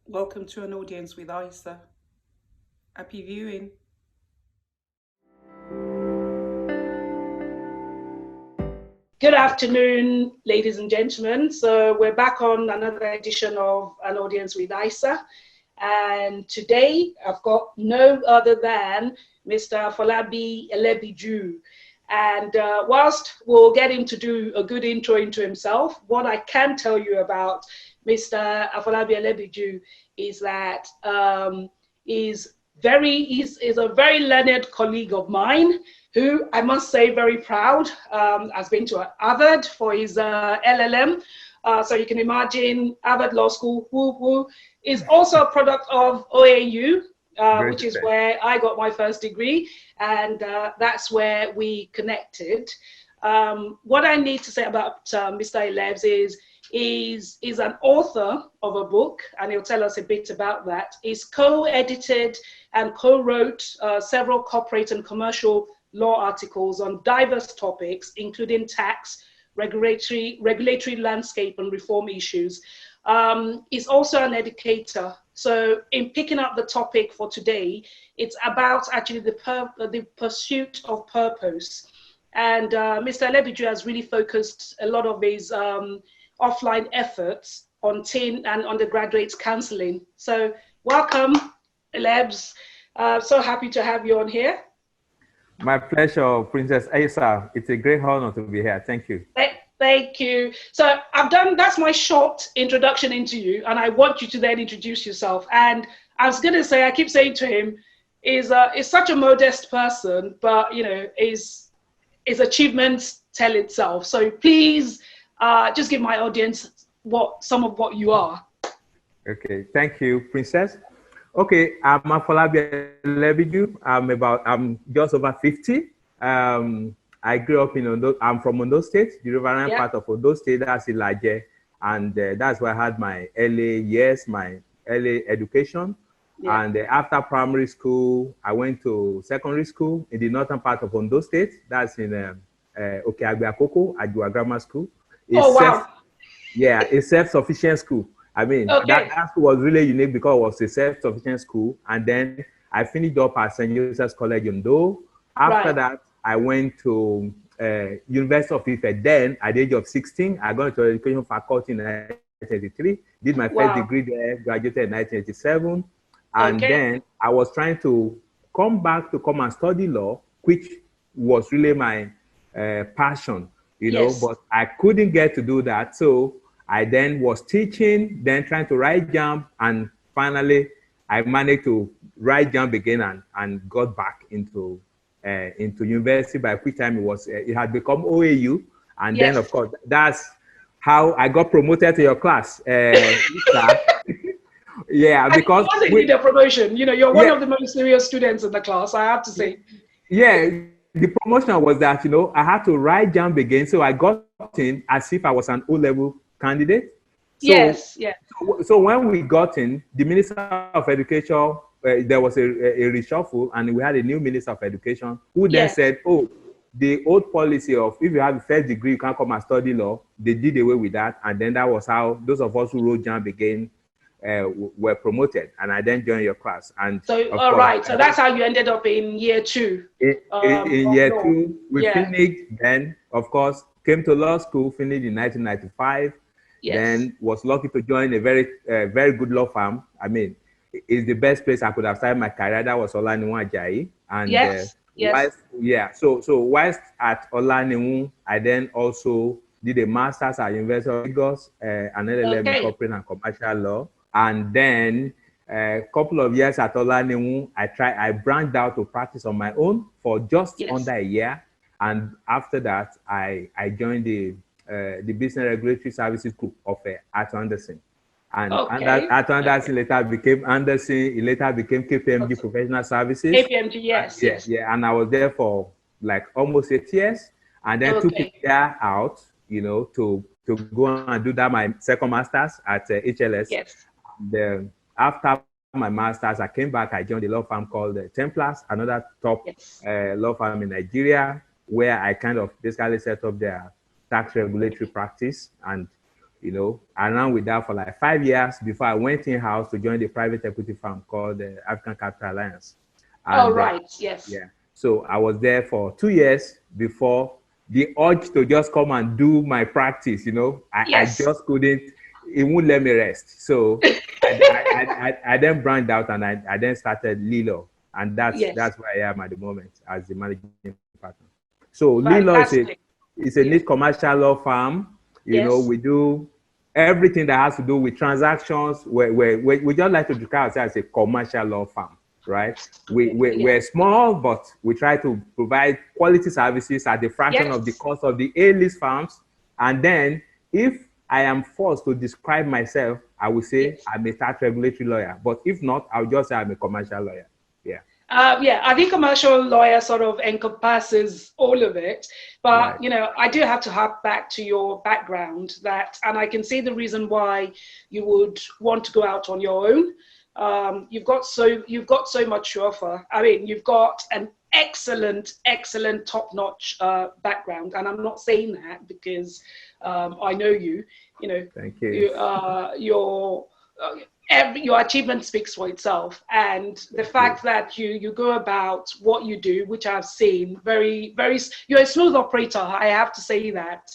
Welcome to an audience with ISAA. Happy viewing. Good afternoon, ladies and gentlemen. So we're back on another edition of An Audience with ISAA. And today I've got no other than Mr. Afolabi Elebiju. And whilst we'll get him to do a good intro into himself, what I can tell you about Mr. Afolabi Elebiju is that he's a very learned colleague of mine who I must say very proud has been to Harvard for his LLM. So you can imagine Harvard Law School, who is also a product of OAU, which is where I got my first degree, and that's where we connected. What I need to say about Mr. Elebs is an author of a book, and he'll tell us a bit about that. He's co-edited and co-wrote several corporate and commercial law articles on diverse topics, including tax, regulatory landscape, and reform issues. He's also an educator. So in picking up the topic for today, it's about actually the pursuit of purpose. And Mr. Elebiju has really focused a lot of his offline efforts on teen and undergraduate counseling. So welcome, Elebs. So happy to have you on here. My pleasure, Princess ISAA. It's a great honor to be here. Thank you. Thank you. So that's my short introduction into you, and I want you to then introduce yourself. And I was going to say, I keep saying to him, is such a modest person, but his achievements tell itself. So please just give my audience some of what you are. Okay, thank you, Princess. Okay, I'm Afolabi Elebiju. I'm just over 50. I grew up in Ondo. I'm from Ondo State, the riverine part of Ondo State. That's Ilaje, and that's where I had my early years, my early education. Yeah. And after primary school, I went to secondary school in the northern part of Ondo State. That's in Okeagbeakoko, Ajua Grammar School. Wow. A self-sufficient school. I mean, that school was really unique because it was a self-sufficient school. And then I finished up at St. Joseph's College Ondo. After that, I went to University of Ife. Then, at the age of 16, I got into the education faculty in 1983. Did my first degree there, graduated in 1987. And then I was trying to come and study law, which was really my passion, but I couldn't get to do that. So I then was teaching, then trying to write JAMB, and finally I managed to write JAMB again and got back into university, by which time it had become OAU. And then, of course, that's how I got promoted to your class. Yeah, because it wasn't a promotion. You're one of the most serious students in the class, I have to say. Yeah, the promotion was that, I had to write JAMB again. So I got in as if I was an O-level candidate. So when we got in, the Minister of Education, there was a reshuffle, and we had a new Minister of Education who then said, the old policy of if you have a first degree, you can't come and study law. They did away with that. And then that was how those of us who wrote JAMB again were promoted. And I then joined your class. And so, so that's how you ended up in year two. In year two, we finished, then, of course, came to law school, finished in 1995. Then was lucky to join a very good law firm. I mean, it's the best place I could have started my career. That was Olaniwun Ajayi. And so whilst at Olaniwun, I then also did a master's at University of Lagos, an LLM in corporate and commercial law. And then a couple of years at Olaniwun, I branched out to practice on my own for just under a year. And after that, I joined the Business Regulatory Services Group of Arthur Andersen. And Arthur Andersen later became Andersen, it later became KPMG Professional Services. KPMG, yes. And I was there for like almost 8 years, and then took a year out, to go and do that, my second master's at HLS. Then after my master's, I came back, I joined a law firm called Templars, another top law firm in Nigeria, where I kind of basically set up their tax regulatory practice. And I ran with that for like 5 years before I went in-house to join the private equity firm called the African Capital Alliance. And, right, yes. Yeah. So I was there for 2 years before the urge to just come and do my practice, I just couldn't, it won't let me rest. So I then branched out and I then started Lilo. And that's where I am at the moment as the managing partner. So Lilo is a neat commercial law firm. We do everything that has to do with transactions. We just like to describe ourselves as a commercial law firm, right? We're small, but we try to provide quality services at the fraction of the cost of the A-list firms. And then if I am forced to describe myself, I will say I'm a tax regulatory lawyer. But if not, I'll just say I'm a commercial lawyer. Yeah. I think commercial lawyer sort of encompasses all of it, but I do have to hark back to your background and I can see the reason why you would want to go out on your own. You've got so much to offer. I mean, you've got an excellent, top-notch background, and I'm not saying that because I know you. Thank you. Your achievement speaks for itself, and the fact that you go about what you do, which I've seen, you're a smooth operator. I have to say that,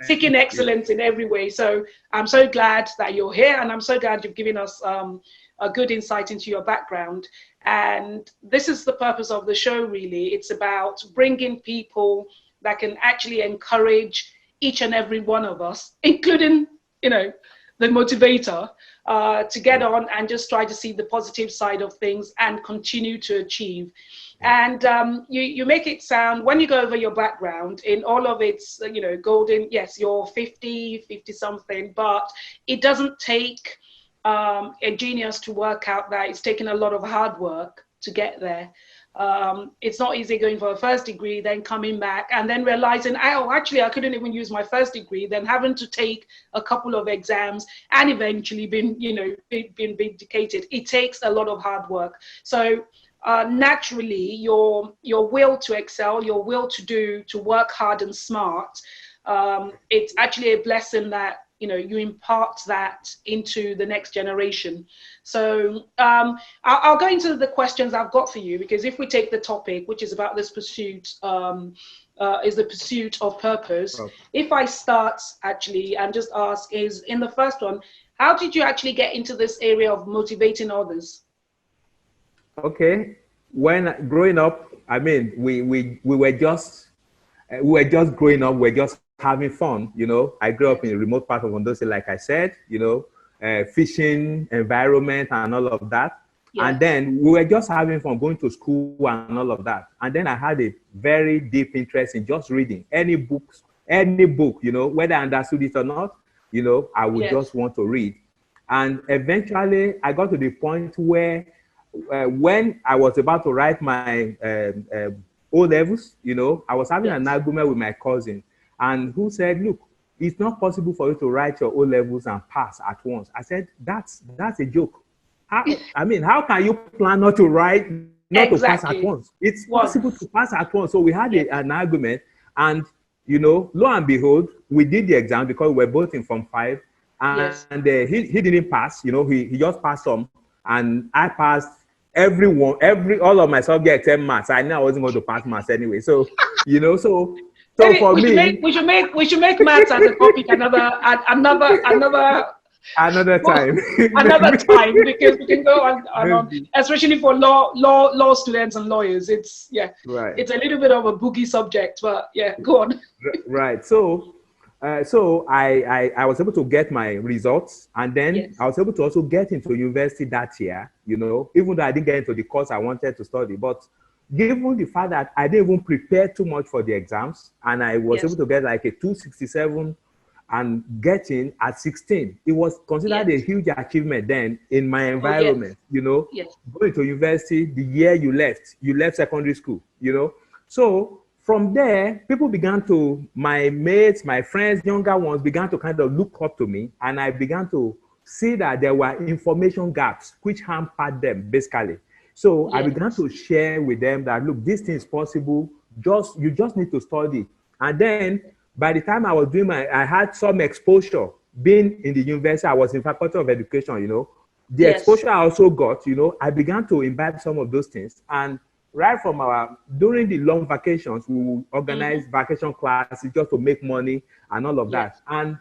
seeking excellence in every way. So I'm so glad that you're here, and I'm so glad you've given us a good insight into your background. And this is the purpose of the show, really. It's about bringing people that can actually encourage each and every one of us, including, the motivator, to get on and just try to see the positive side of things and continue to achieve. And you make it sound, when you go over your background in all of its, golden, yes, you're 50 something, but it doesn't take a genius to work out that it's taken a lot of hard work to get there. It's not easy going for a first degree, then coming back and then realizing, actually, I couldn't even use my first degree, then having to take a couple of exams and eventually being vindicated. It takes a lot of hard work. So naturally, your will to excel, your will to work hard and smart, it's actually a blessing that you impart that into the next generation. So I'll go into the questions I've got for you, because if we take the topic, which is about this pursuit, is the pursuit of purpose. Okay. If I start actually and just ask, is in the first one, how did you actually get into this area of motivating others? Okay, when growing up, I mean, we were just growing up. We're just having fun, I grew up in a remote part of Ondo State, like I said, fishing environment and all of that. Yes. And then we were just having fun, going to school and all of that. And then I had a very deep interest in just reading any book, whether I understood it or not, I would just want to read. And eventually I got to the point where when I was about to write my O-levels, I was having an argument with my cousin, and who said, look, it's not possible for you to write your O-levels and pass at once. I said, that's a joke. How can you plan not to write, not to pass at once? It's possible to pass at once. So we had an argument, and, lo and behold, we did the exam because we were both in Form 5, and he didn't pass, he just passed some, and I passed all of my subjects except maths. I knew I wasn't going to pass maths anyway. So, So maybe for me, we should make maths as a topic another time. Another time, because we can go on, especially for law students and lawyers. It's It's a little bit of a boogie subject, but go on. Right. So I was able to get my results, and then I was able to also get into university that year. Even though I didn't get into the course I wanted to study, but given the fact that I didn't even prepare too much for the exams, and I was able to get like a 267 and getting at 16, it was considered a huge achievement then in my environment, going to university the year you left secondary school, So from there, people my mates, my friends, younger ones began to kind of look up to me, and I began to see that there were information gaps which hampered them basically. So I began to share with them that, look, this thing is possible. You just need to study. And then by the time I was doing I had some exposure. Being in the university, I was in Faculty of Education, you know. The exposure I also got, you know, I began to imbibe some of those things. And right from during the long vacations, we will organize vacation classes just to make money and all of that. And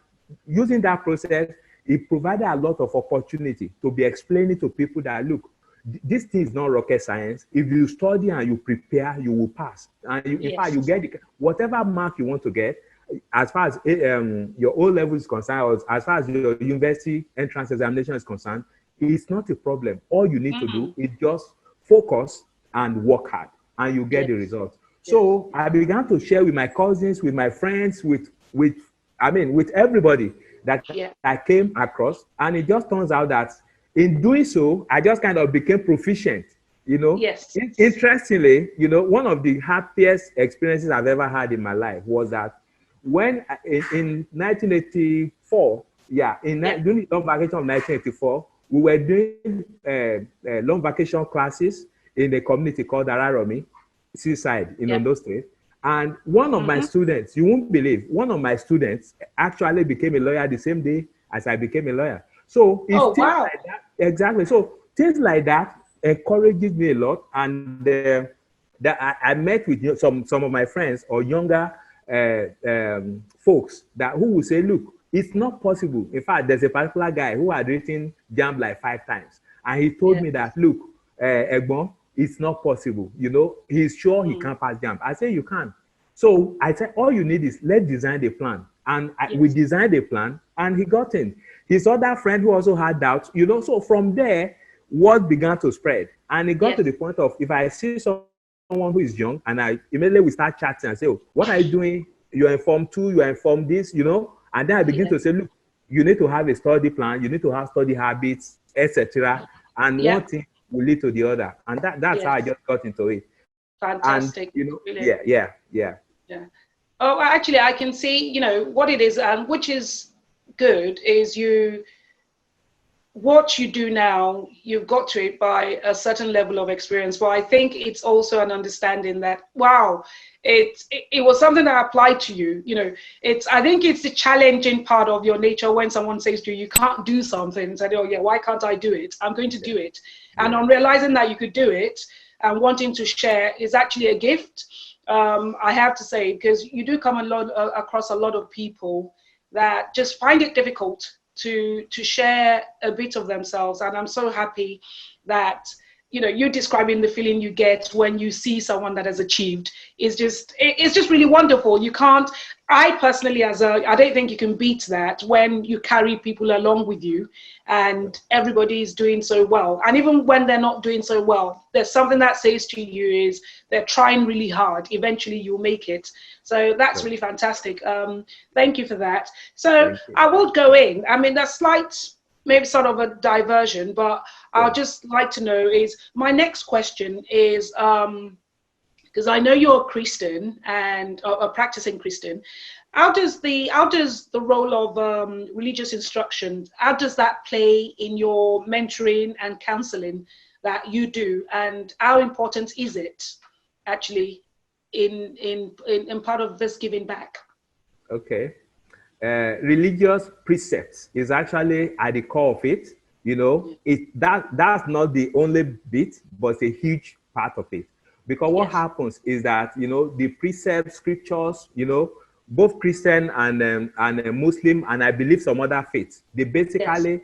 using that process, it provided a lot of opportunity to be explaining to people that, look, this thing is not rocket science. If you study and you prepare, you will pass. And in fact, you get whatever mark you want to get, as far as your O level is concerned, or as far as your university entrance examination is concerned, it's not a problem. All you need to do is just focus and work hard, and you get the results. So I began to share with my cousins, with my friends, with everybody that I came across. And it just turns out that in doing so, I just kind of became proficient, you know. Interestingly, you know, one of the happiest experiences I've ever had in my life was that when in 1984, during the long vacation of 1984, we were doing long vacation classes in a community called Araromi, Seaside in Ondo State. And one of my students, you won't believe, one of my students actually became a lawyer the same day as I became a lawyer. So it's things like that. Exactly. So things like that encourages me a lot. And that I met with some of my friends or younger folks who will say, look, it's not possible. In fact, there's a particular guy who had written JAMB like 5 times. And he told me that, look, Egbon, it's not possible. You know, he's sure he can't pass JAMB. I say, you can. So I said, all you need is, let's design the plan. And we designed a plan, and he got in. His other friend who also had doubts, you know, so from there, word began to spread. And it got to the point of, if I see someone who is young, and immediately we start chatting and say, oh, what are you doing? You're informed too, you're informed this, you know? And then I begin to say, look, you need to have a study plan, you need to have study habits, etc. And one thing will lead to the other. And that's how I just got into it. Fantastic. And, you know, yeah. Oh, actually, I can see, you know, what it is, and which is good, is what you do now, you've got to it by a certain level of experience. But I think it's also an understanding that, wow, it was something that applied to you. You know, I think it's the challenging part of your nature when someone says to you, you can't do something, and say, oh yeah, why can't I do it? I'm going to do it. And on realizing that you could do it and wanting to share is actually a gift. I have to say, because you do come across a lot of people that just find it difficult to share a bit of themselves. And I'm so happy that, you know, you're describing the feeling you get when you see someone that has achieved. It's just really wonderful. You can't, I personally, I don't think you can beat that when you carry people along with you and everybody is doing so well. And even when they're not doing so well, there's something that says to you is they're trying really hard. Eventually you'll make it. So that's really fantastic. Thank you for that. So I will go in. I mean, that's maybe sort of a diversion, but I'll just like to know is, my next question is, because I know you're a Christian and a practicing Christian, how does the role of religious instruction, how does that play in your mentoring and counseling that you do, and how important is it actually in part of this giving back? Okay. Religious precepts is actually at the core of it. You know, that's not the only bit, but it's a huge part of it. Because what happens is that, you know, the precepts, scriptures, you know, both Christian and Muslim, and I believe some other faiths, they basically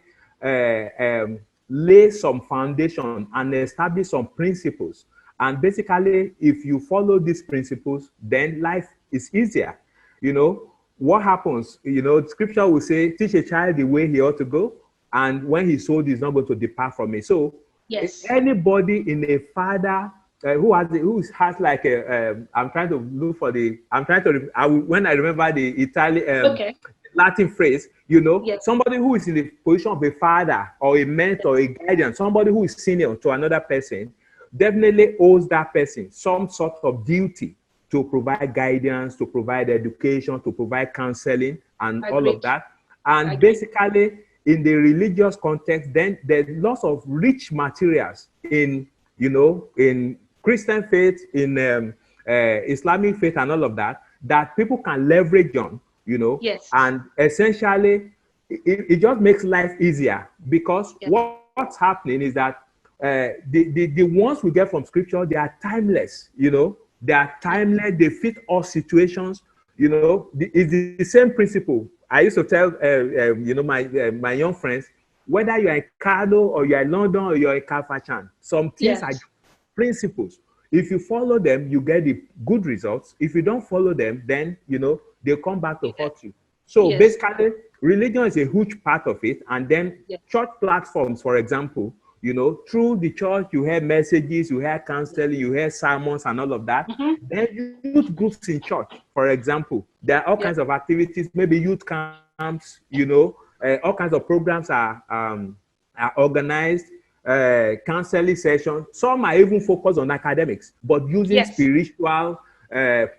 lay some foundation and establish some principles. And basically, if you follow these principles, then life is easier. You know, what happens, you know, scripture will say, teach a child the way he ought to go, and when he's old, he's not going to depart from it. So anybody in a father who has like I'm trying to look for when I remember the Italian Latin phrase, you know, somebody who is in the position of a father or a mentor, a guardian, somebody who is senior to another person, definitely owes that person some sort of duty to provide guidance, to provide education, to provide counseling, and all of that. And basically, in the religious context, then there's lots of rich materials in, you know, in Christian faith, in Islamic faith, and all of that, that people can leverage on you know, Yes. and essentially it just makes life easier because what's happening is that the ones we get from scripture, they are timeless, you know, they are timeless, they fit all situations, you know, it's the same principle. I used to tell, you know, my young friends, whether you're in Kano or you're in London or you're in Kafachan, some things are principles. If you follow them, you get the good results. If you don't follow them, then, you know, they'll come back to hurt you. So basically, religion is a huge part of it. And then church platforms, for example, you know, through the church, you hear messages, you hear counseling, you hear sermons and all of that. Then youth groups in church, for example, there are all kinds of activities, maybe youth camps, you know, all kinds of programs are organized, counseling sessions. Some are even focused on academics, but using spiritual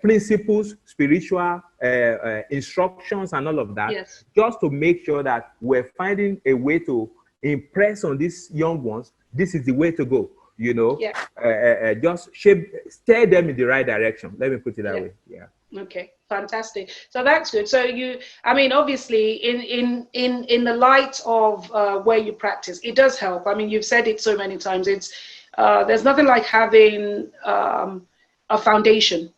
principles, spiritual instructions and all of that, just to make sure that we're finding a way to impress on these young ones, this is the way to go, you know, just steer them in the right direction. Let me put it that way. Okay, fantastic. So that's good. So I mean, obviously, in the light of where you practice, it does help. I mean, you've said it so many times. It's there's nothing like having a foundation,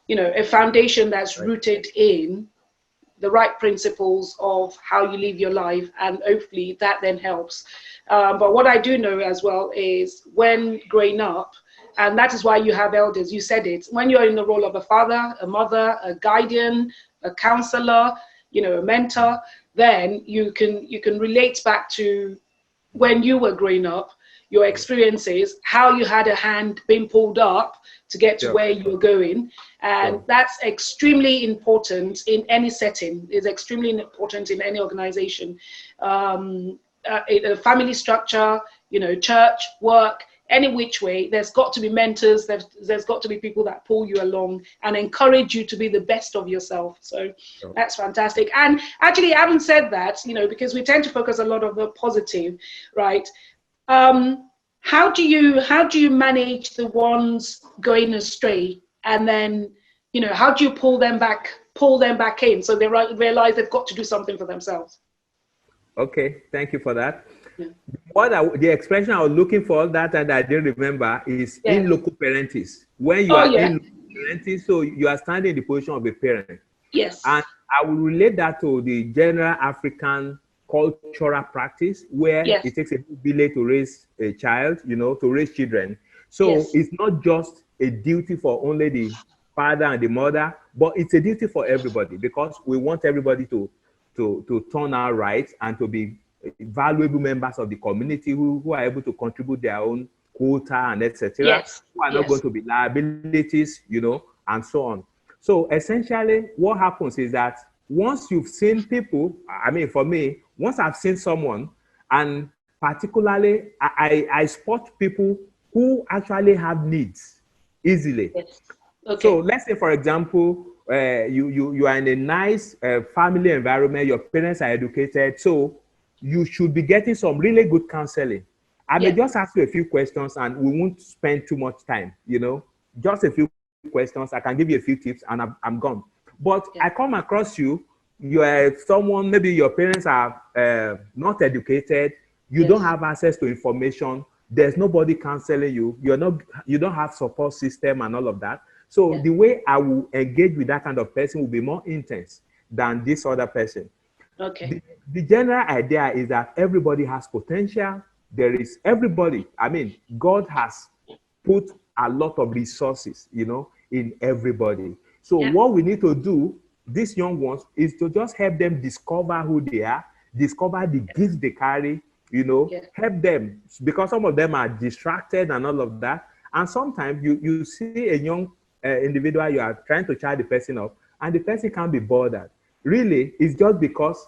you know, a foundation that's rooted in the right principles of how you live your life, and hopefully that then helps. But what I do know as well is when growing up, and that is why you have elders, you said it, when you're in the role of a father, a mother, a guardian, a counselor, you know, a mentor, then you can relate back to when you were growing up, your experiences, how you had a hand being pulled up to get to where you're going. And that's extremely important in any setting. It's extremely important in any organization. A family structure, you know, church, work, any which way, there's got to be mentors, there's got to be people that pull you along and encourage you to be the best of yourself. So that's fantastic. And actually, I haven't said that, you know, because we tend to focus a lot on the positive, right? How do you manage the ones going astray, and then, you know, how do you pull them back in so they realize they've got to do something for themselves? Okay, thank you for that. The expression I was looking for that and I didn't remember is in loco parentis. When you are in loco parentis, so you are standing in the position of a parent. Yes. And I will relate that to the general African cultural practice where it takes a village to raise a child, you know, to raise children. So it's not just a duty for only the father and the mother, but it's a duty for everybody, because we want everybody to turn out right and to be valuable members of the community who are able to contribute their own quota and etc. Who are not going to be liabilities, you know, and so on. So essentially what happens is that once you've seen people, I mean, for me, once I've seen someone, and particularly I spot people who actually have needs easily. So let's say, for example, you are in a nice family environment, your parents are educated, so you should be getting some really good counseling. I may just ask you a few questions and we won't spend too much time, you know, just a few questions. I can give you a few tips and I'm gone. But I come across you are someone, maybe your parents are not educated, you don't have access to information, there's nobody counseling you, you don't have support system and all of that. So the way I will engage with that kind of person will be more intense than this other person. The general idea is that everybody has potential. There is everybody. I mean, God has put a lot of resources, you know, in everybody. So what we need to do, these young ones, is to just help them discover who they are, discover the gifts they carry, you know, help them, because some of them are distracted and all of that. And sometimes you see a young individual, you are trying to chat the person up, and the person can't be bothered. Really, it's just because,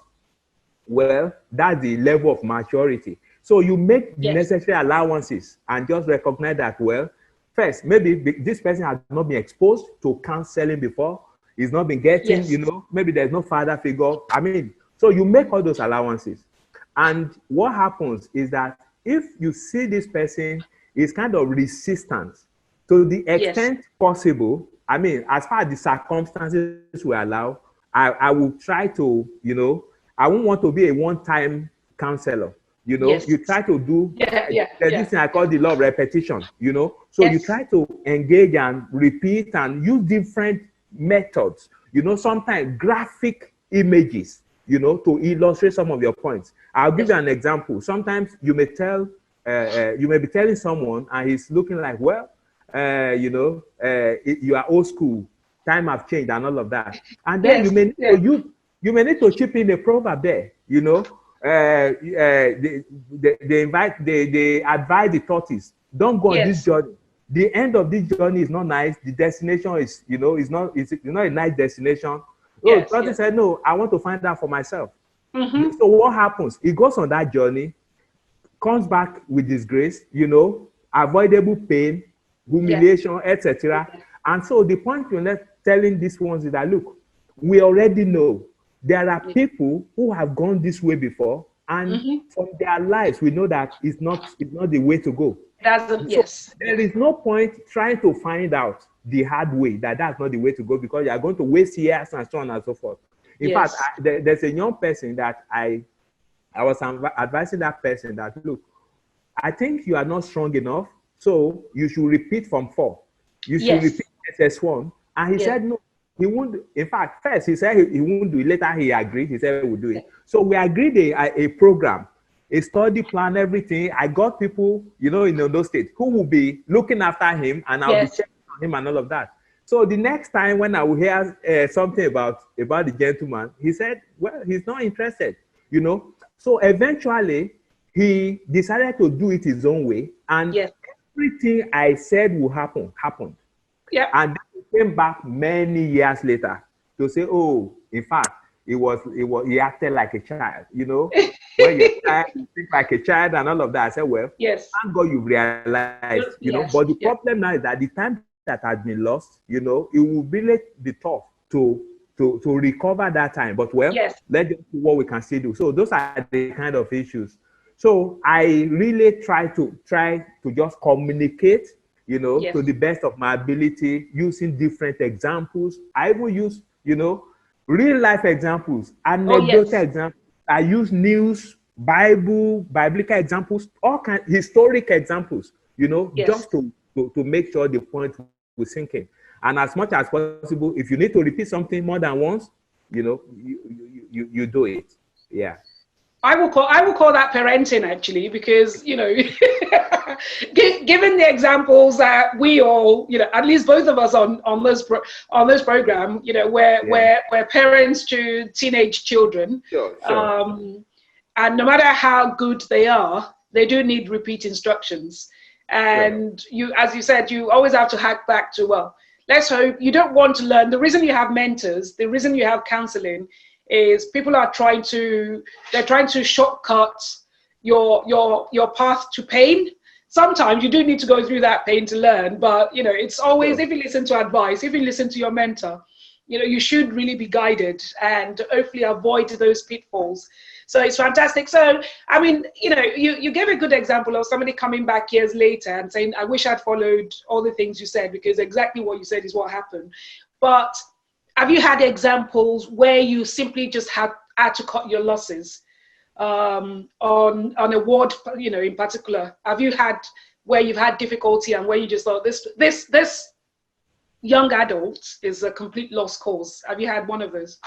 well, that's the level of maturity. So you make the necessary allowances and just recognize that, well, first, maybe this person has not been exposed to counseling before. He's not been getting, you know, maybe there's no father figure. I mean, so you make all those allowances. And what happens is that if you see this person is kind of resistant to the extent possible, I mean, as far as the circumstances will allow, I will try to, you know, I won't want to be a one-time counselor. You know, Yes. you try to do, there's this thing I call the law of repetition, you know. So you try to engage and repeat and use different methods, you know, sometimes graphic images, you know, to illustrate some of your points. I'll give you an example. Sometimes you may tell, you may be telling someone and he's looking like, well, you know, you are old school, time have changed and all of that. And then you may need to you may need to chip in a proverb there, you know. They advise the tortoise, don't go on this journey. The end of this journey is not nice. The destination is, you know, it's not a nice destination. Oh, the tortoise said, no, I want to find out for myself. So what happens? He goes on that journey, comes back with disgrace, you know, avoidable pain, humiliation, etc. And so the point you're not telling these ones is that, look, we already know there are people who have gone this way before, and from their lives, we know that it's not the way to go. There is no point trying to find out the hard way that that's not the way to go, because you are going to waste years and so on and so forth. In fact, there's a young person that I was advising that person that, look, I think you are not strong enough, so you should repeat from 4. You should repeat SS1. And he said, no, he won't. In fact, first he said he won't do it. Later he agreed. He said he would do it. So we agreed a program, a study plan, everything. I got people, you know, in those states who will be looking after him, and I'll be checking on him and all of that. So the next time when I will hear something about the gentleman, he said, well, he's not interested, you know. So eventually he decided to do it his own way, and everything I said will happen happened. And then he came back many years later to say, oh, in fact, he acted like a child, you know. When you're a child, you think like a child and all of that. I said, well, thank God you realized, you know. But the problem now is that the time that has been lost, you know, it will really be tough to recover that time. But well, let's see what we can still do. So those are the kind of issues. So I really try to just communicate, you know, to the best of my ability, using different examples. I will use, you know, real life examples, anecdotal examples. I use news, biblical examples, all kind historic examples, you know, just to make sure the point will sink in. And as much as possible, if you need to repeat something more than once, you know, you do it. Yeah. I will call that parenting, actually, because, you know, given the examples that we all, you know, at least both of us on this program, you know, we're parents to teenage children, and no matter how good they are, they do need repeat instructions. And you, as you said, you always have to hack back to, well, let's hope you don't want to learn. The reason you have mentors, the reason you have counseling, is people are trying to shortcut your path to pain. Sometimes you do need to go through that pain to learn, but you know, it's always, if you listen to advice, if you listen to your mentor, you know, you should really be guided and hopefully avoid those pitfalls. So it's fantastic. So, I mean, you know, you gave a good example of somebody coming back years later and saying, I wish I'd followed all the things you said, because exactly what you said is what happened. But have you had examples where you simply just had to cut your losses on a ward, you know, in particular? Have you had where you've had difficulty and where you just thought this young adult is a complete lost cause? Have you had one of those?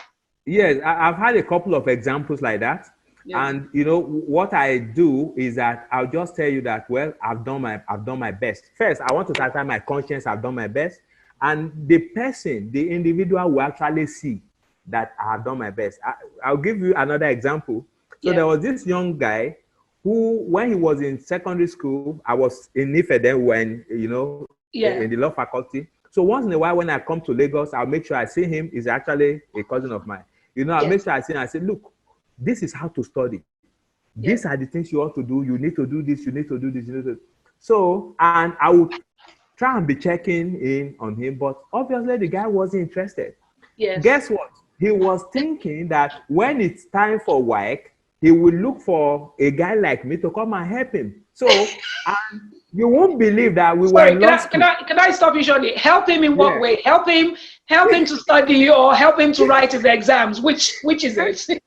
Yes, I've had a couple of examples like that. And you know what I do is that I'll just tell you that, well, I've done my best. First, I want to satisfy my conscience. I've done my best. And the person, the individual, will actually see that I have done my best. I'll give you another example. So there was this young guy who, when he was in secondary school, I was in Ife then, when, you know, in the law faculty. So once in a while, when I come to Lagos, I'll make sure I see him. He's actually a cousin of mine. You know, I'll make sure I see him. I say, look, this is how to study. These are the things you ought to do. You need to do this. You need to do this. You need to. So, and I would try and be checking in on him, but obviously the guy wasn't interested. Guess what? He was thinking that when it's time for work, he will look for a guy like me to come and help him. So, and you won't believe that we were Sorry, in law school. can I stop you shortly? Help him in what way? Help him to study or help him to write his exams? Which is it?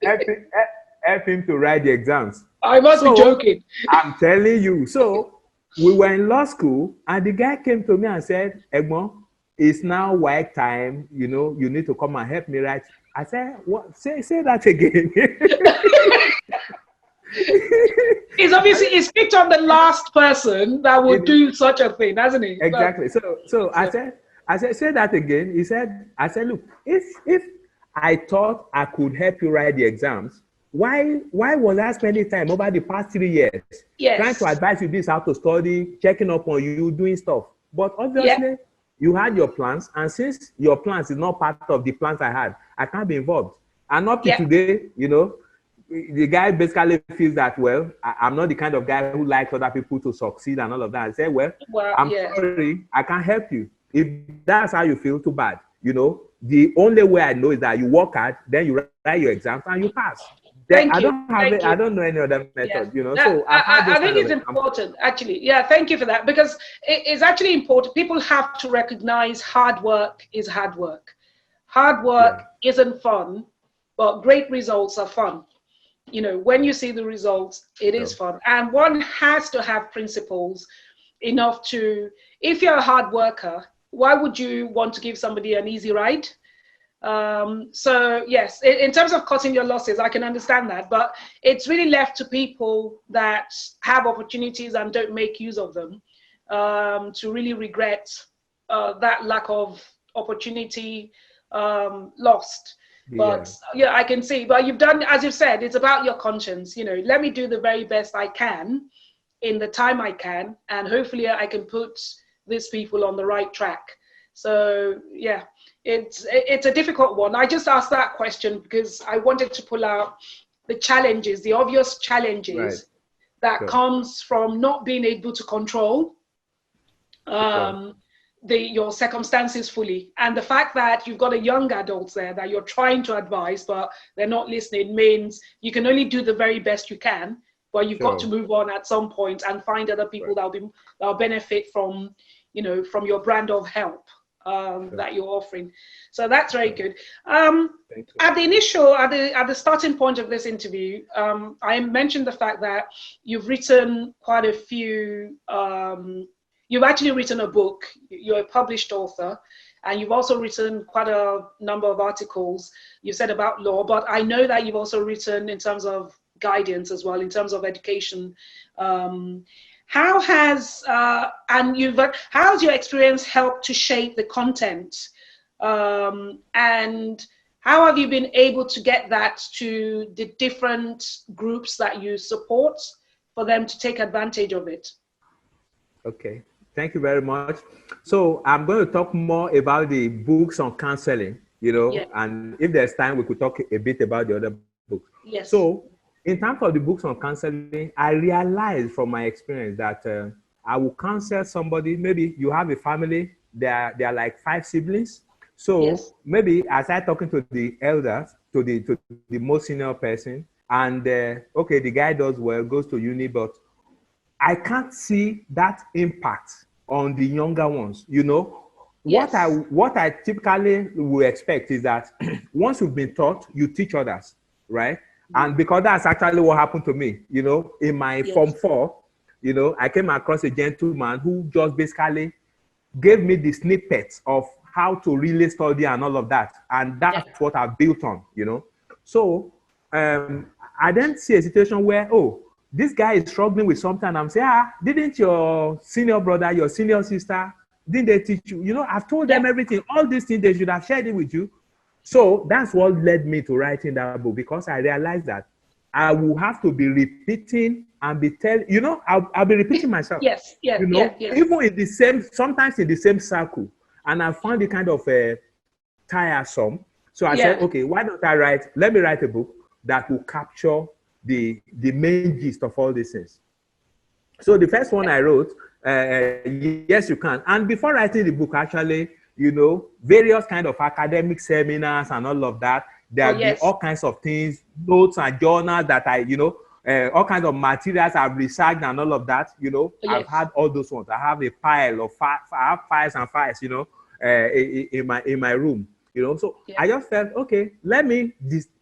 help him to write the exams. I must be joking. I'm telling you. So we were in law school, and the guy came to me and said, Egmon, it's now work time. You know, you need to come and help me write. I said, what? Say that again. He's picked on the last person that would do such a thing, hasn't he? Exactly. So I said, say that again. I said, look, if I thought I could help you write the exams, why was I spending time over the past 3 years trying to advise you this, how to study, checking up on you, doing stuff? But obviously, you had your plans, and since your plans is not part of the plans I had, I can't be involved. And up to today, you know, the guy basically feels that, well, I'm not the kind of guy who likes other people to succeed and all of that. I say, well, I'm sorry, I can't help you. If that's how you feel, too bad. You know, the only way I know is that you work hard, then you write your exams and you pass. I don't know any other method, you know. So I think it's important, actually. Yeah, thank you for that, because it's actually important. People have to recognize hard work is hard work. Hard work isn't fun, but great results are fun. You know, when you see the results, it is fun. And one has to have principles enough to, if you're a hard worker, why would you want to give somebody an easy ride? So yes, in terms of cutting your losses, I can understand that, but it's really left to people that have opportunities and don't make use of them, to really regret that lack of opportunity lost. But I can see, but you've done, as you've said, it's about your conscience. You know, let me do the very best I can in the time I can, and hopefully I can put these people on the right track. So yeah, it's a difficult one. I just asked that question because I wanted to pull out the challenges, the obvious challenges that comes from not being able to control your circumstances fully, and the fact that you've got a young adults there that you're trying to advise but they're not listening means you can only do the very best you can, but you've got to move on at some point and find other people that'll benefit from, you know, from your brand of help that you're offering. So that's very good. At the starting point of this interview, I mentioned the fact that you've written quite a few. You've actually written a book. You're a published author, and you've also written quite a number of articles. You said about law, but I know that you've also written in terms of guidance as well, in terms of education. How has your experience helped to shape the content, and how have you been able to get that to the different groups that you support for them to take advantage of it? Okay. Thank you very much. So I'm going to talk more about the books on counseling, you know, and if there's time, we could talk a bit about the other books. Yes. So in terms of the books on counseling, I realized from my experience that I will counsel somebody. Maybe you have a family, there are like 5 siblings. So maybe I start talking to the elders, to the most senior person, and okay, the guy does well, goes to uni, but I can't see that impact on the younger ones. You know, what I typically will expect is that once you've been taught, you teach others, right? And because that's actually what happened to me, you know, in my Form 4, you know, I came across a gentleman who just basically gave me the snippets of how to really study and all of that. And that's what I built on, you know. So I then see a situation where, oh, this guy is struggling with something, and I'm saying, didn't your senior brother, your senior sister, didn't they teach you? You know, I've told them everything, all these things, they should have shared it with you. So that's what led me to writing that book, because I realized that I will have to be repeating and be telling, you know, I'll be repeating myself. You know, even in the same, sometimes in the same circle. And I found it kind of tiresome. So I said, okay, why don't let me write a book that will capture the main gist of all these things. So the first one I wrote, Yes You Can. And before writing the book, actually, you know, various kind of academic seminars and all of that, there have been all kinds of things, notes and journals that I, you know, all kinds of materials I've researched and all of that, you know. Yes. I've had all those ones. I have a pile of I have files and files, you know, in my room, you know. So I just felt, okay, let me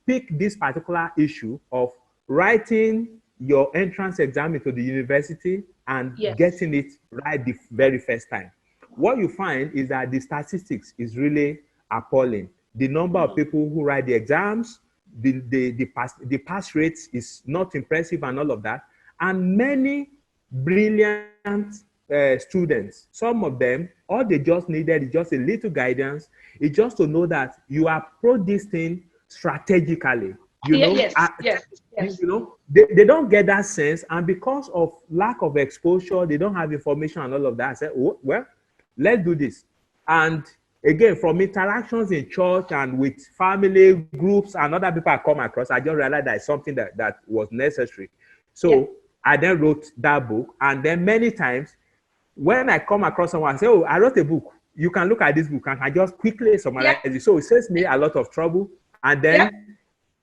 pick this particular issue of writing your entrance exam into the university and getting it right the very first time. What you find is that the statistics is really appalling. The number of people who write the exams, the pass rates is not impressive and all of that. And many brilliant students, some of them, all they just needed is just a little guidance. It's just to know that you approach this thing strategically. You know, yes. You know, they don't get that sense, and because of lack of exposure, they don't have information and all of that. I said, oh, well, let's do this. And again, from interactions in church and with family groups and other people I come across, I just realized that it's something that was necessary. So I then wrote that book. And then many times when I come across someone, I say, oh, I wrote a book. You can look at this book and I just quickly summarize it. So it saves me a lot of trouble. And then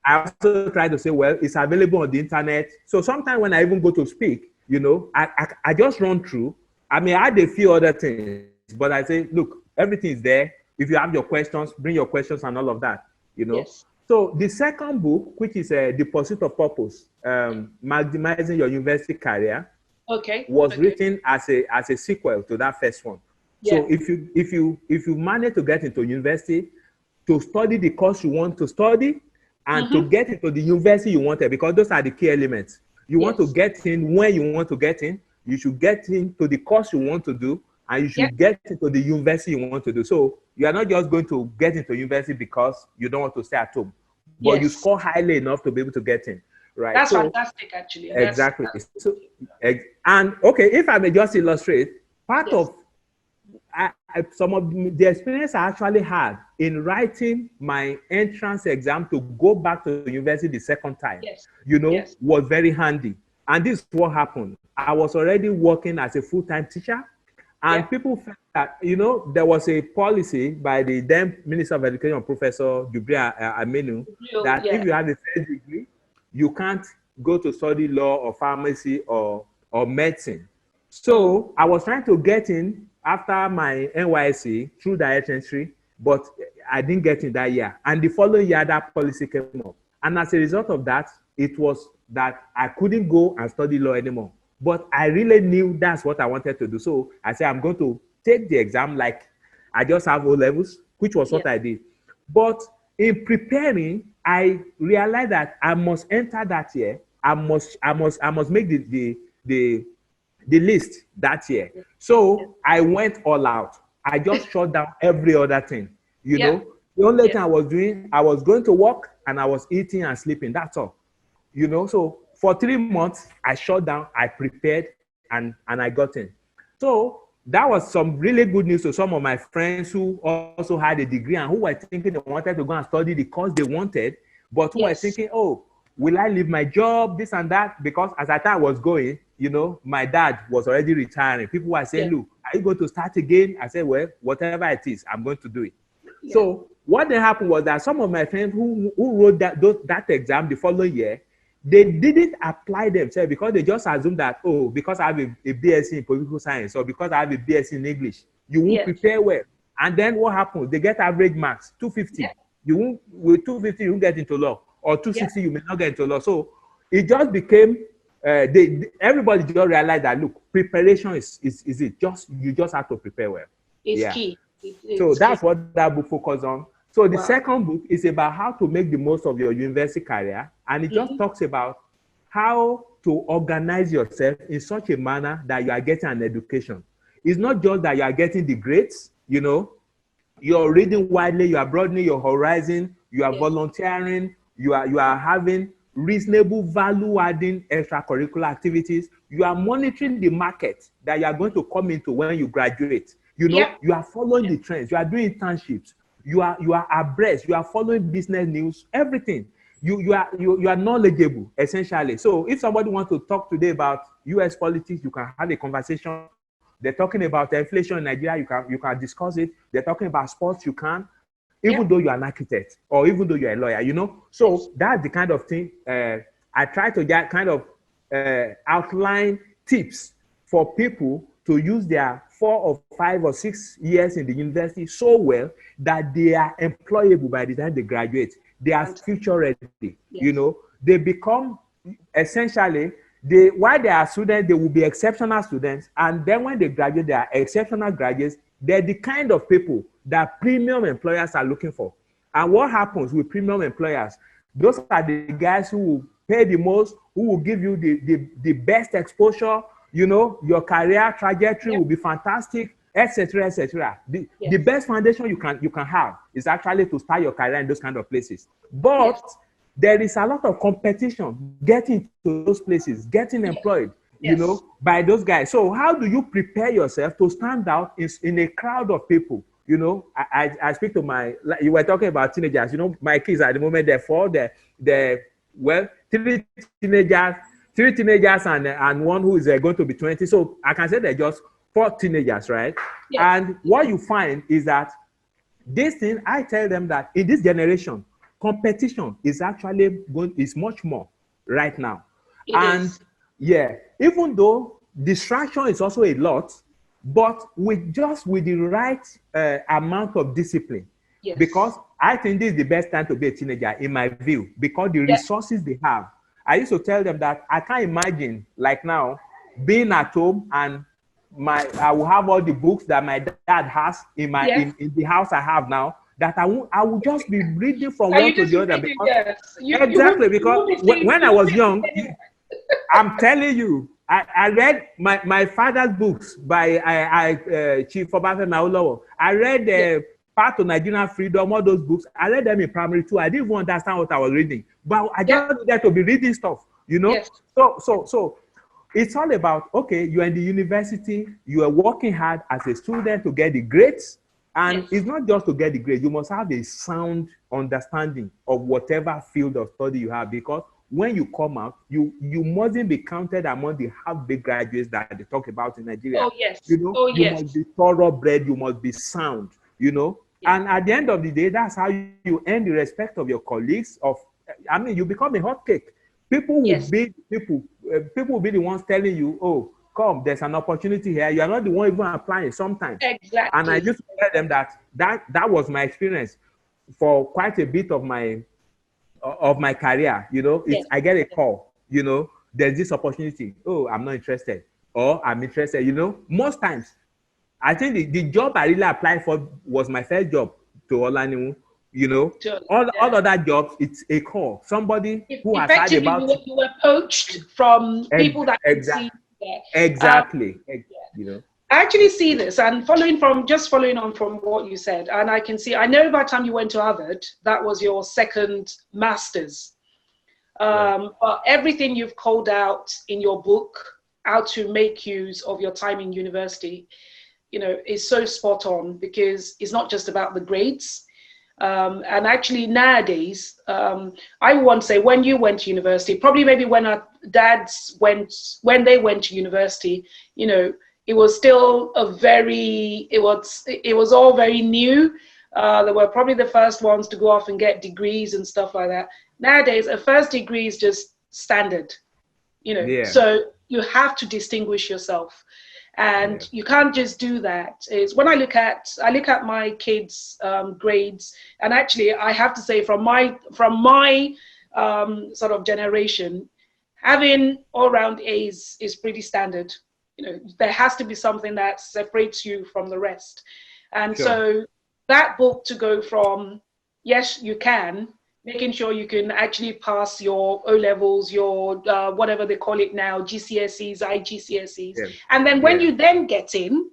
I also try to say, well, it's available on the internet. So sometimes when I even go to speak, you know, I just run through. I mean, I had a few other things, but I say, look, everything is there. If you have your questions, bring your questions and all of that, you know. So the second book, which is The Pursuit of Purpose, Maximizing Your University Career, was written as a sequel to that first one. So if you manage to get into university, to study the course you want to study, and to get into the university you wanted, because those are the key elements. You want to get in when you want to get in, you should get into the course you want to do, and you should get into the university you want to do. So you are not just going to get into university because you don't want to stay at home, but you score highly enough to be able to get in, right? That's fantastic, actually. Exactly. So, and okay, if I may just illustrate, part of some of the experience I actually had in writing my entrance exam to go back to university the second time, you know, was very handy. And this is what happened. I was already working as a full-time teacher, and people felt that, you know, there was a policy by the then Minister of Education, Professor Jubril Aminu, that if you have a first degree, you can't go to study law or pharmacy or medicine. So I was trying to get in after my NYSC through direct entry, but I didn't get in that year. And the following year, that policy came up. And as a result of that, it was that I couldn't go and study law anymore. But I really knew that's what I wanted to do. So I said, I'm going to take the exam like I just have O-levels, which was what I did. But in preparing, I realized that I must enter that year. I must make the list that year. So I went all out. I just shut down every other thing. You know, the only thing I was doing, I was going to work and I was eating and sleeping. That's all. You know, so for 3 months, I shut down, I prepared, and I got in. So that was some really good news to some of my friends who also had a degree and who were thinking they wanted to go and study the course they wanted, but who were thinking, oh, will I leave my job, this and that? Because as I thought I was going, you know, my dad was already retiring. People were saying, look, are you going to start again? I said, well, whatever it is, I'm going to do it. So what then happened was that some of my friends who wrote that exam the following year, they didn't apply themselves because they just assumed that, oh, because I have a BSc in political science or because I have a BSc in English, you won't prepare well. And then what happens? They get average marks, 250. You won't, with 250, you won't get into law. Or 260, you may not get into law. So it just became, everybody just realized that, look, preparation is it. You just have to prepare well. It's key. So that's what that book focuses on. So the second book is about how to make the most of your university career. And it just talks about how to organize yourself in such a manner that you are getting an education. It's not just that you are getting the grades, you know, you're reading widely, you are broadening your horizon, you are volunteering, you are having reasonable value-adding extracurricular activities. You are monitoring the market that you are going to come into when you graduate. You know, you are following the trends. You are doing internships. You are abreast. You are following business news. Everything. You are knowledgeable essentially. So if somebody wants to talk today about U.S. politics, you can have a conversation. They're talking about inflation in Nigeria. You can discuss it. They're talking about sports. You can. Even though you're an architect or even though you're a lawyer, you know. So that's the kind of thing I try to kind of outline tips for people to use their 4 or 5 or 6 years in the university so well that they are employable by the time they graduate. They are future ready. You know, they become essentially, while they are students, they will be exceptional students. And then when they graduate, they are exceptional graduates. They're the kind of people that premium employers are looking for. And what happens with premium employers? Those are the guys who will pay the most, who will give you the best exposure. You know, your career trajectory will be fantastic, etc., etc. The best foundation you can have is actually to start your career in those kind of places. But there is a lot of competition getting to those places, getting employed, you know, by those guys. So how do you prepare yourself to stand out in a crowd of people? You know, I speak to you were talking about teenagers. You know, my kids at the moment, they're three teenagers and one who is going to be 20. So I can say they're just 4 teenagers, right? And what you find is that this thing, I tell them that in this generation, competition is actually is much more right now. It is. Even though distraction is also a lot, but with the right amount of discipline. Because I think this is the best time to be a teenager, in my view, because the resources they have. I used to tell them that I can't imagine, like now, being at home and I will have all the books that my dad has in the house I have now, that I will just be reading from one to the other. Because when I was young, I'm telling you, I read my father's books by Chief Obafemi Awolowo. I read Path to Nigerian Freedom, all those books. I read them in primary 2. I didn't even understand what I was reading, but I just needed to be reading stuff, you know. So it's all about, okay, you're in the university, you are working hard as a student to get the grades, and it's not just to get the grades. You must have a sound understanding of whatever field of study you have, because when you come out, you mustn't be counted among the half-baked graduates that they talk about in Nigeria. You know, you must be thoroughbred, you must be sound, you know. And at the end of the day, that's how you earn the respect of your colleagues. You become a hotcake. People will be the ones telling you, oh, come, there's an opportunity here. You are not the one even applying sometimes. And I used to tell them that was my experience for quite a bit of my career. You know, I get a call, you know, there's this opportunity. Oh, I'm not interested. Or I'm interested, you know. Most times, I think the job I really applied for was my first job to Olanimu. You know, all other jobs, it's a call. Somebody who has heard about you were poached from people that could see there. Exactly. You know, I actually see this, and following on from what you said, and I know by the time you went to Harvard, that was your second master's. But everything you've called out in your book, how to make use of your time in university, you know, is so spot on, because it's not just about the grades. And actually nowadays, I want to say, when you went to university, probably maybe when our dads when they went to university, you know, it was still it was all very new. They were probably the first ones to go off and get degrees and stuff like that. Nowadays, a first degree is just standard, you know, so you have to distinguish yourself. And you can't just do that. It's when I look at my kids' grades, and actually I have to say from my sort of generation, having all-round A's is pretty standard. You know, there has to be something that separates you from the rest. And so that book, to go from yes, you can, making sure you can actually pass your O-levels, your whatever they call it now, GCSEs, IGCSEs. And then when you then get in,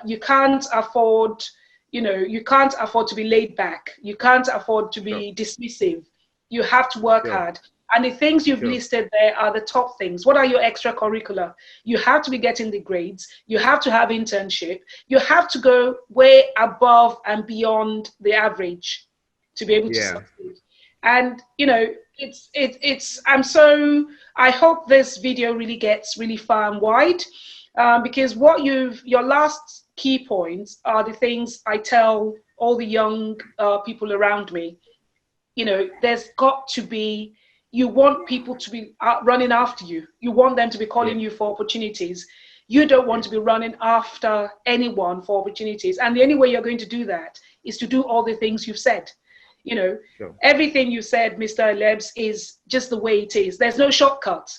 you can't afford to be laid back. You can't afford to be dismissive. You have to work hard. And the things you've listed there are the top things. What are your extracurricular? You have to be getting the grades. You have to have internship. You have to go way above and beyond the average to be able to succeed. And you know, I hope this video really gets really far and wide, because your last key points are the things I tell all the young people around me. You know, there's got to be, you want people to be running after you. You want them to be calling you for opportunities. You don't want to be running after anyone for opportunities. And the only way you're going to do that is to do all the things you've said. You know, everything you said, Mr. Elebs, is just the way it is. There's no shortcut.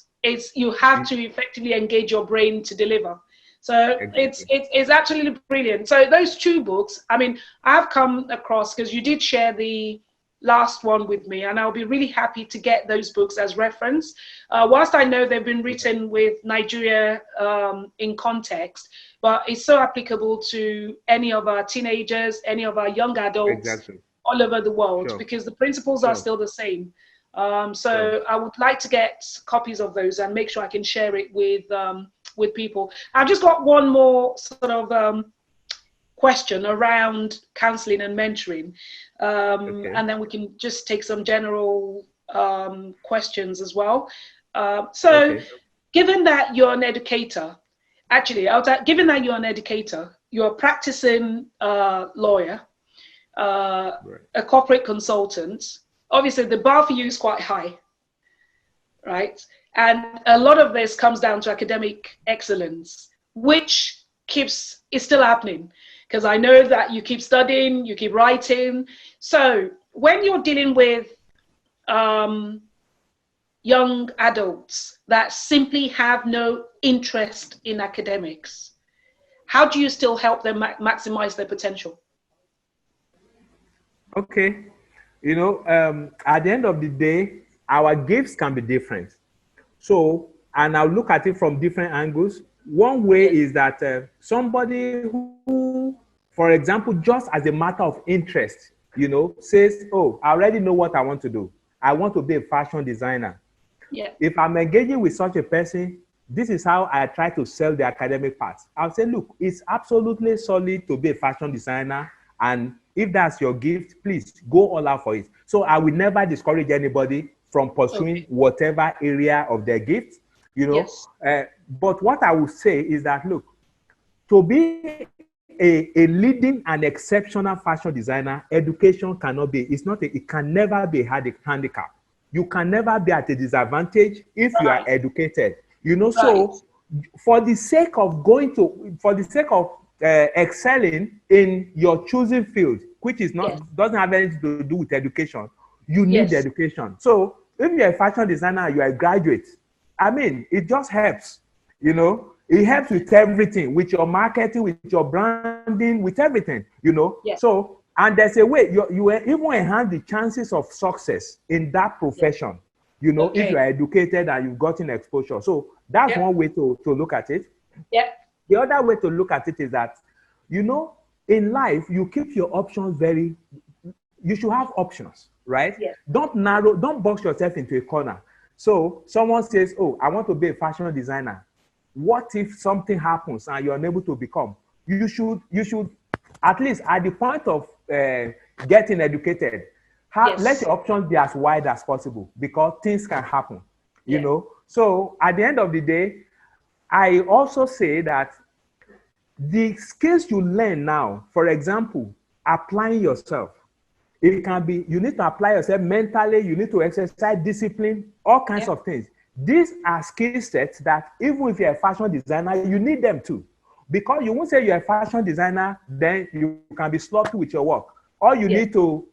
You have to effectively engage your brain to deliver. So it's absolutely brilliant. So those two books, I mean, I've come across, because you did share the last one with me, and I'll be really happy to get those books as reference. Whilst I know they've been written with Nigeria in context, but it's so applicable to any of our teenagers, any of our young adults all over the world, because the principles are still the same. So I would like to get copies of those and make sure I can share it with people. I've just got one more sort of question around counseling and mentoring, and then we can just take some general questions as well. Given that you're an educator, given that you're an educator, you're a practicing lawyer, a corporate consultant, obviously the bar for you is quite high, right? And a lot of this comes down to academic excellence, which is still happening, because I know that you keep studying, you keep writing. So when you're dealing with young adults that simply have no interest in academics, how do you still help them maximize their potential? Okay. You know, at the end of the day, our gifts can be different. So, and I'll look at it from different angles. One way is that somebody who, for example, just as a matter of interest, you know, says, oh, I already know what I want to do. I want to be a fashion designer. Yeah. If I'm engaging with such a person, this is how I try to sell the academic part. I'll say, look, it's absolutely solid to be a fashion designer. And if that's your gift, please go all out for it. So I will never discourage anybody from pursuing whatever area of their gift, you know. Yes. But what I would say is that, look, to be a leading and exceptional fashion designer, education cannot be, it can never be a handicap. You can never be at a disadvantage if you are educated, you know. So for the sake of excelling in your choosing field, which is doesn't have anything to do with education, you need education. So if you're a fashion designer, you're a graduate, I mean, it just helps, you know. It helps with everything, with your marketing, with your branding, with everything, you know. So, and there's a way you even enhance the chances of success in that profession, you know, if you are educated and you've gotten exposure. So that's one way to look at it. The other way to look at it is that, you know, in life, you keep your options you should have options, right? Don't box yourself into a corner. So someone says, oh, I want to be a fashion designer. What if something happens and you're unable to become? You should, at least at the point of getting educated, let your options be as wide as possible, because things can happen, you know? So at the end of the day, I also say that the skills you learn now, for example, applying yourself, it can be, you need to apply yourself mentally, you need to exercise discipline, all kinds of things. These are skill sets that even if you're a fashion designer, you need them too. Because you won't say you're a fashion designer, then you can be sloppy with your work. All you need to